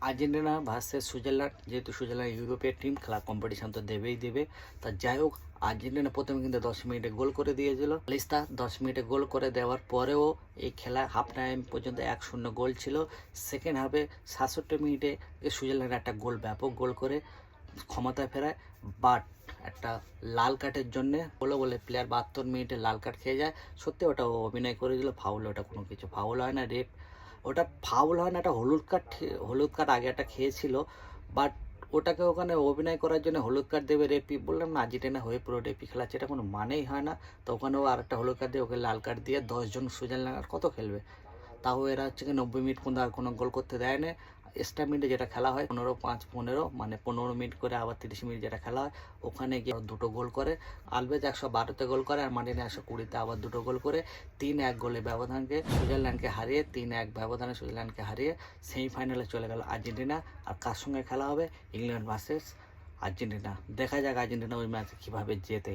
Argentina versus Switzerland, যেহেতু Switzerland ইউরোপের team, খেলা কম্পিটিশান তো দেবে। তা যাই হোক, আর্জেন্টিনা প্রথমে কিন্তু 10 মিনিটে গোল করে দিয়েছিল। লিস্তা 10 মিনিটে গোল করে দেওয়ার পরেও এই খেলা হাফ টাইম পর্যন্ত 1-0 গোল ছিল। সেকেন্ড হাফে 67 মিনিটে সুইজারল্যান্ড একটা ব্যাপক গোল করে ক্ষমতায় ফেরায়। বাট একটা লাল কার্ডের জন্যে বলে প্লেয়ার 72 মিনিটে লাল কার্ড খেয়ে যায়। সত্যি ওটা ও অভিনয় করেছিল, ফাউল, ওটা কোনো কিছু ফাউল হয় না, রেপ, ওটা ফাউল হয় না, একটা হলুদ কার্ড আগে একটা খেয়েছিল। বাট ওটাকে ওখানে অভিনয় করার জন্য হলুদ কার্ড দেবে, রেপি বললাম না, আর্জেন্টিনা হয়ে পুরো রেপি খেলাচ্ছে, এটা কোনো মানেই হয় না। তো ওখানেও আর একটা হলুদ কার্ড দিয়ে ওকে লাল কার্ড দিয়ে 10 জন সুইজারল্যান্ড আর কত খেলবে। তাও এরা হচ্ছে কি 90 মিনিট পর্যন্ত আর কোনো গোল করতে দেয় না। এক্সট্রা মিনিটে যেটা খেলা হয় 15 মানে 15 মিনিট করে আবার 30 মিনিট যেটা খেলা হয়, ওখানে গিয়ে দুটো গোল করে। আলভেজ 112তে গোল করে আর মার্টিনেজ 120তে আবার দুটো গোল করে 3-1 গোলে সুইজারল্যান্ডকে হারিয়ে সেমিফাইনালে চলে গেল আর্জেন্টিনা। আর কার সঙ্গে খেলা হবে? England versus Argentina. দেখা যাক আর্জেন্টিনা ওই ম্যাচে কীভাবে জেতে।